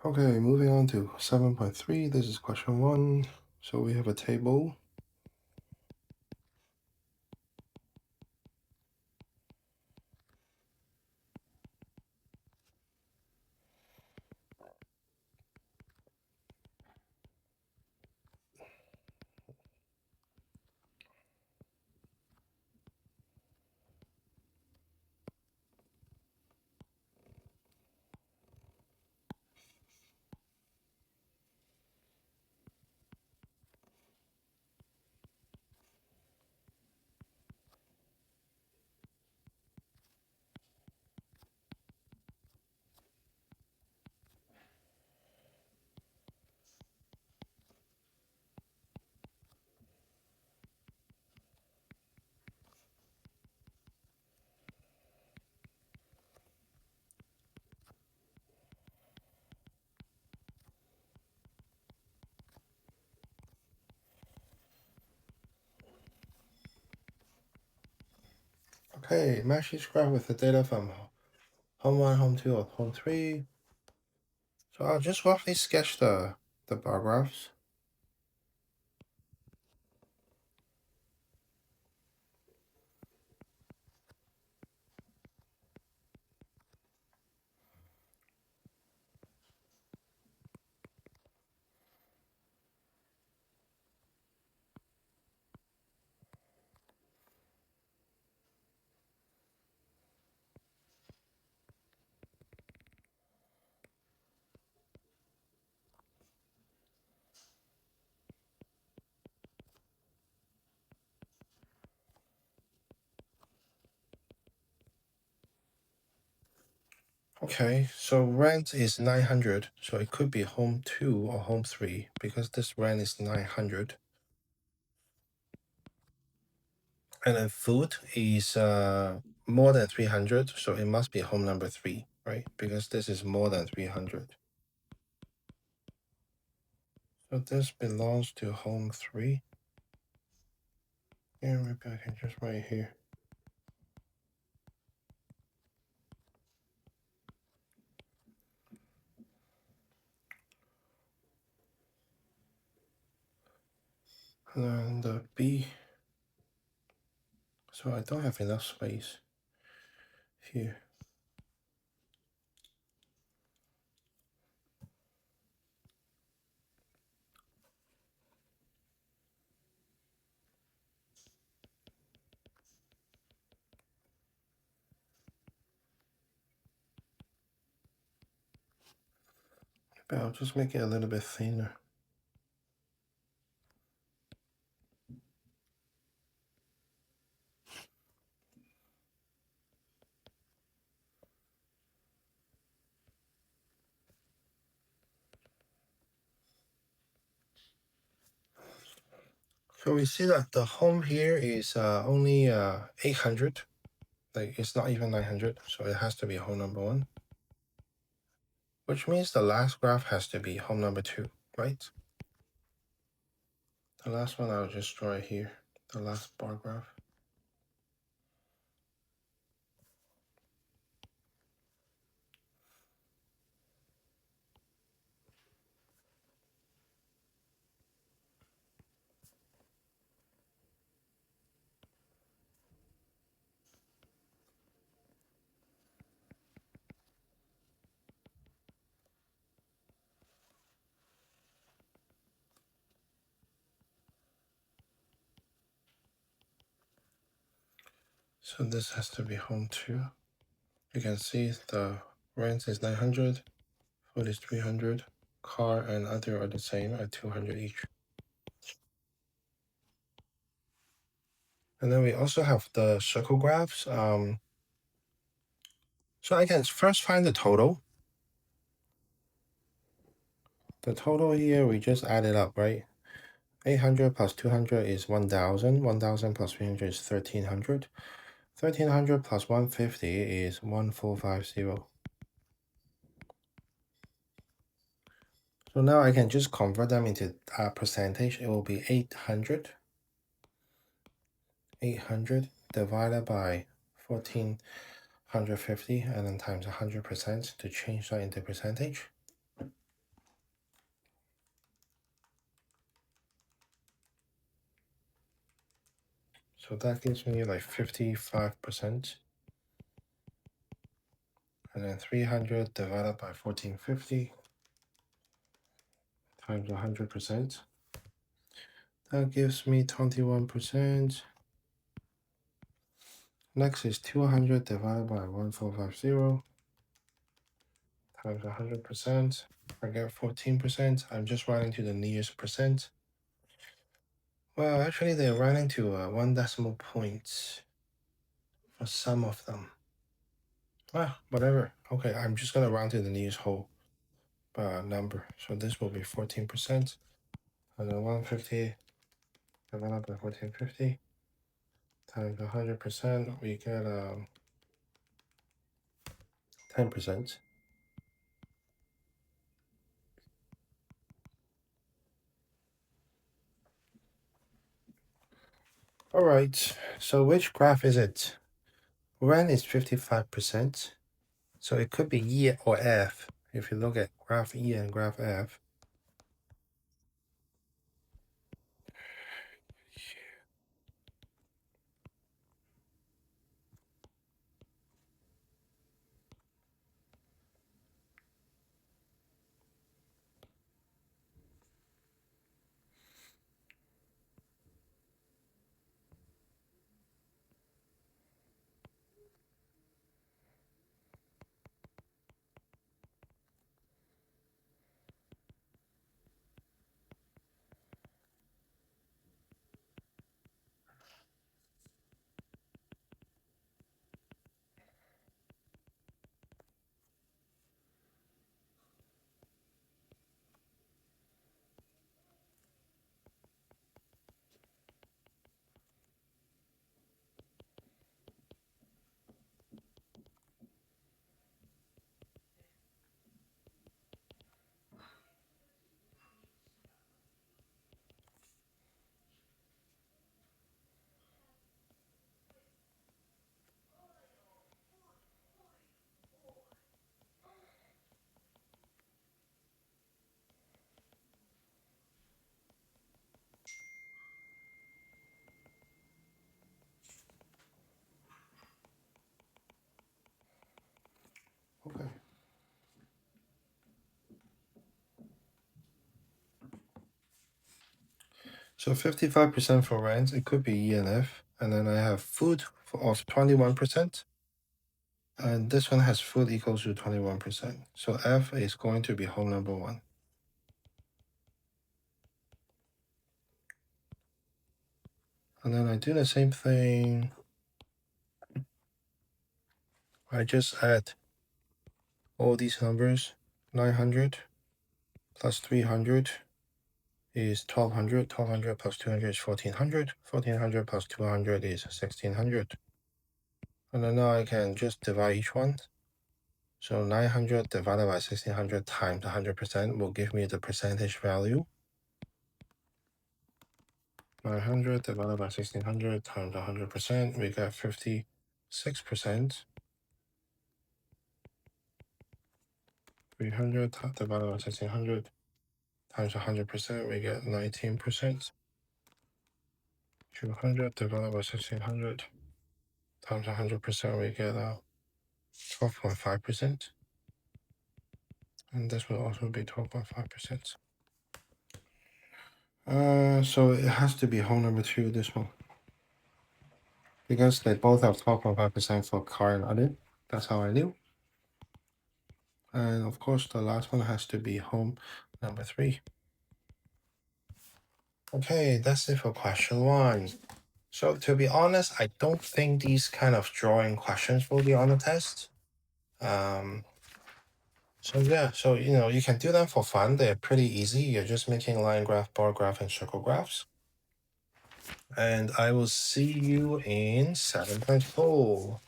Okay, moving on to 7.3. This is question 1. So we have a table. Okay, match each graph with the data from home 1, home 2, or home 3. So I'll just roughly sketch the bar graphs. Okay, so rent is 900, so it could be home 2 or home 3 because this rent is 900. And then food is more than 300, so it must be home number 3, right? Because this is more than 300. So this belongs to home 3. Yeah, maybe I can just write here. And then the B. So I don't have enough space here. But I'll just make it a little bit thinner. So we see that the home here is only 800. Like it's not even 900, so it has to be home number 1. Which means the last graph has to be home number 2, right? The last one I'll just draw it here. The last bar graph. So this has to be home 2. You can see the rent is 900, food is 300, car and other are the same at 200 each. And then we also have the circle graphs. So I can first find the total. The total here, we just add it up, right? 800 plus 200 is 1000. 1000 plus 300 is 1300. 1300 plus 150 is 1450. So now I can just convert them into a percentage. It will be 800. 800 divided by 1450 and then times 100% to change that into percentage. So that gives me like 55%. And then 300 divided by 1450 times 100%. That gives me 21%. Next is 200 divided by 1450 times 100%. I get 14%. I'm just rounding to the nearest percent. Well, actually, they're rounding to 1 decimal point for some of them. Well, whatever. Okay, I'm just going to round to the nearest whole number. So this will be 14%. And then 150 divided by 1450 times 100%, we get 10%. All right, so which graph is it? Ren is 55%, so it could be E or F. If you look at graph E and graph F. Okay. So 55% for rents, it could be E and F. And then I have food of 21%. And this one has food equals to 21%. So F is going to be hole number 1. And then I do the same thing. I just add all these numbers. 900 plus 300 is 1200. 1200 plus 200 is 1400. 1400 plus 200 is 1600. And then now I can just divide each one. So 900 divided by 1600 times 100% will give me the percentage value. 900 divided by 1600 times 100%, we get 56%. 300 divided by 1600 times 100%, we get 19%. 200 divided by 1600 times 100%, we get 12.5%. And this will also be 12.5%. So it has to be hole number 2, this one. Because they both have 12.5% for car and other. That's how I knew. And of course, the last one has to be home number 3. Okay, that's it for question 1. So to be honest, I don't think these kind of drawing questions will be on the test. So yeah, so you can do them for fun. They're pretty easy. You're just making line graph, bar graph, and circle graphs. And I will see you in 7.4.